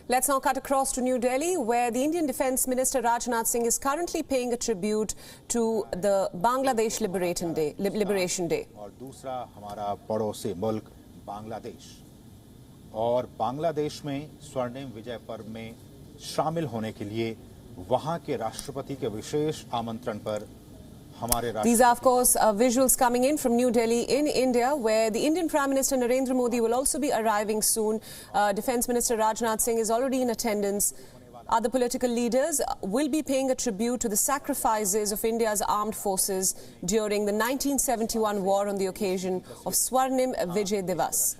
Let's now cut across to New Delhi, where the Indian Defence Minister Rajnath Singh is currently paying a tribute to the Bangladesh Liberation Day. और दूसरा हमारा पड़ोसी मुल्क बांग्लादेश और बांग्लादेश में स्वर्णिम विजय पर्व में शामिल होने के लिए वहां के राष्ट्रपति के विशेष आमंत्रण पर These are, of course, visuals coming in from New Delhi in India, where the Indian Prime Minister Narendra Modi will also be arriving soon. Defence Minister Rajnath Singh is already in attendance. Other political leaders will be paying a tribute to the sacrifices of India's armed forces during the 1971 war on the occasion of Swarnim Vijay Diwas.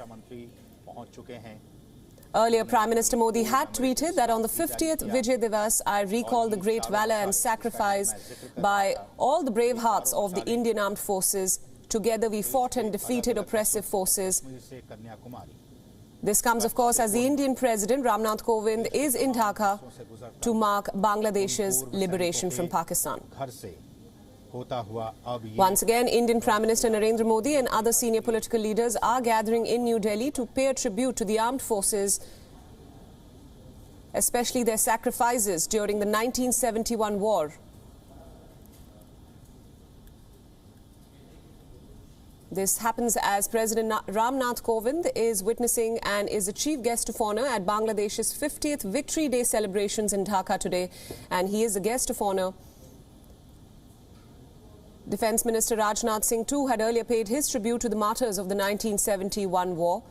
Earlier, Prime Minister Modi had tweeted that on the 50th Vijay Diwas, I recall the great valour and sacrifice by all the brave hearts of the Indian armed forces. Together we fought and defeated oppressive forces. This comes, of course, as the Indian President Rajnath Kovind is in Dhaka to mark Bangladesh's liberation from Pakistan. Once again, Indian Prime Minister Narendra Modi and other senior political leaders are gathering in New Delhi to pay a tribute to the armed forces, especially their sacrifices during the 1971 war. This happens as President Rajnath Kovind is witnessing and is the chief guest of honour at Bangladesh's 50th Victory Day celebrations in Dhaka today, and he is the guest of honour. Defence Minister Rajnath Singh too had earlier paid his tribute to the martyrs of the 1971 war.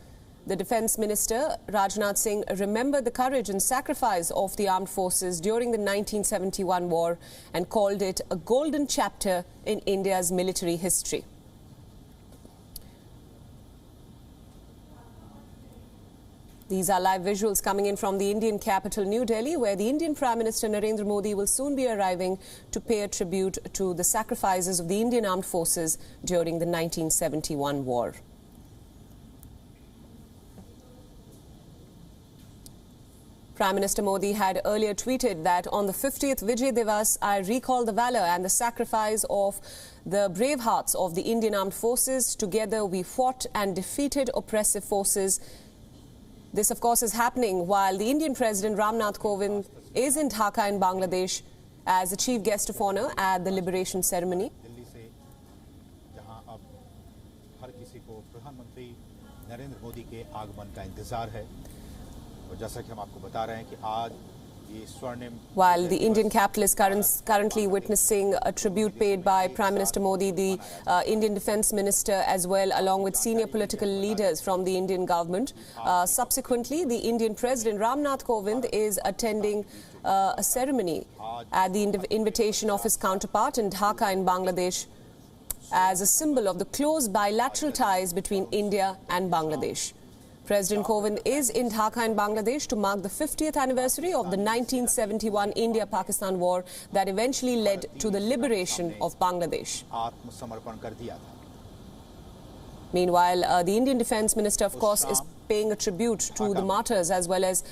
The Defence Minister Rajnath Singh remembered the courage and sacrifice of the armed forces during the 1971 war and called it a golden chapter in India's military history. These are live visuals coming in from the Indian capital, New Delhi, where the Indian Prime Minister Narendra Modi will soon be arriving to pay a tribute to the sacrifices of the Indian armed forces during the 1971 war. Prime Minister Modi had earlier tweeted that on the 50th Vijay Diwas, I recall the valour and the sacrifice of the brave hearts of the Indian armed forces. Together we fought and defeated oppressive forces. This, of course, is happening while the Indian President Rajnath Kovind is in Dhaka in Bangladesh as the chief guest of honour at the liberation ceremony. While the Indian capital is currently witnessing a tribute paid by Prime Minister Modi, the Indian Defence Minister as well, along with senior political leaders from the Indian government. Subsequently, the Indian President Rajnath Kovind is attending a ceremony at the invitation of his counterpart in Dhaka in Bangladesh as a symbol of the close bilateral ties between India and Bangladesh. President Kovind is in Dhaka in Bangladesh to mark the 50th anniversary of the 1971 India-Pakistan war that eventually led to the liberation of Bangladesh. Meanwhile, the Indian Defence Minister, of course, is paying a tribute to the martyrs as well as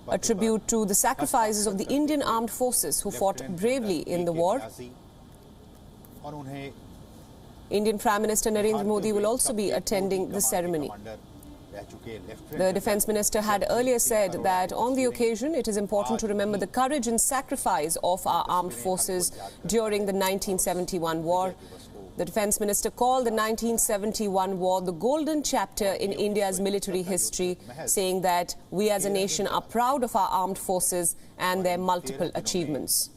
a tribute to the sacrifices of the Indian armed forces who fought bravely in the war. Indian Prime Minister Narendra Modi will also be attending the ceremony. The Defence Minister had earlier said that on the occasion it is important to remember the courage and sacrifice of our armed forces during the 1971 war. The Defence Minister called the 1971 war the golden chapter in India's military history, saying that we as a nation are proud of our armed forces and their multiple achievements.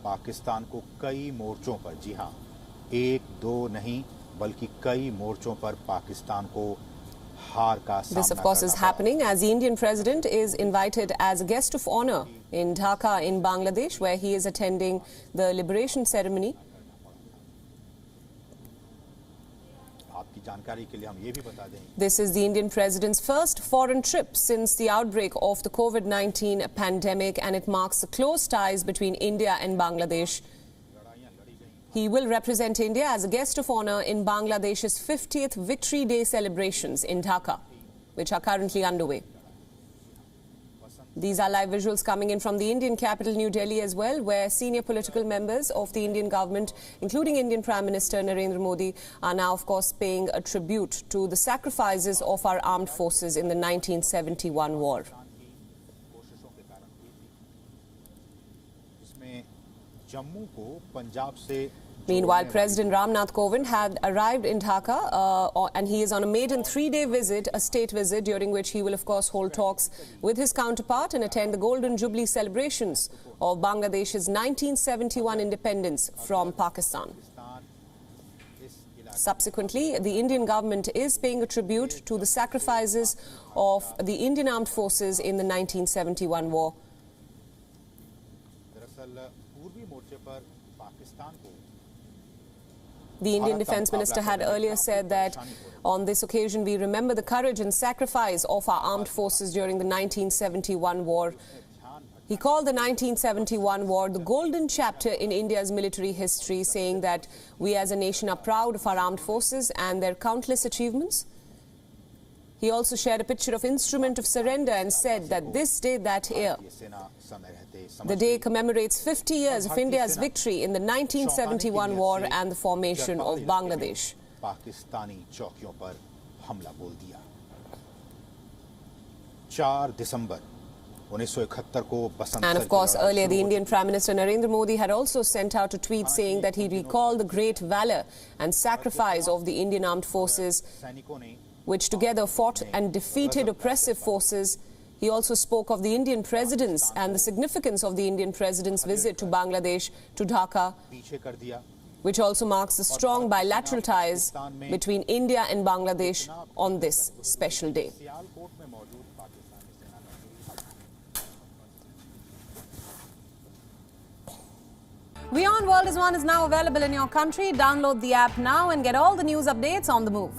Pakistan को कई मोर्चों पर, जी हाँ, एक दो नहीं बल्कि कई मोर्चों पर पाकिस्तान को हार का सामना करना पड़ा। This, of course, is happening as the Indian President is invited as a guest of honour in Dhaka in Bangladesh, where he is attending the liberation ceremony. This is the Indian President's first foreign trip since the outbreak of the COVID-19 pandemic, and it marks the close ties between India and Bangladesh. He will represent India as a guest of honour in Bangladesh's 50th Victory Day celebrations in Dhaka, which are currently underway. These are live visuals coming in from the Indian capital, New Delhi as well, where senior political members of the Indian government, including Indian Prime Minister Narendra Modi, are now, of course, paying a tribute to the sacrifices of our armed forces in the 1971 war. Meanwhile, President Rajnath Singh had arrived in Dhaka and he is on a maiden three-day visit, a state visit, during which he will, of course, hold talks with his counterpart and attend the Golden Jubilee celebrations of Bangladesh's 1971 independence from Pakistan. Subsequently, the Indian government is paying a tribute to the sacrifices of the Indian armed forces in the 1971 war. The Indian Defence Minister had earlier said that on this occasion we remember the courage and sacrifice of our armed forces during the 1971 war. He called the 1971 war the golden chapter in India's military history, saying that we as a nation are proud of our armed forces and their countless achievements. He also shared a picture of instrument of surrender and said that this day that year, the day commemorates 50 years of India's victory in the 1971 war and the formation of Bangladesh. And of course, earlier the Indian Prime Minister Narendra Modi had also sent out a tweet saying that he recalled the great valor and sacrifice of the Indian armed forces, which together fought and defeated oppressive forces. He also spoke of the Indian presidents and the significance of the Indian president's visit to Bangladesh, to Dhaka, which also marks the strong bilateral ties between India and Bangladesh on this special day. WION World is now available in your country. Download the app now and get all the news updates on the move.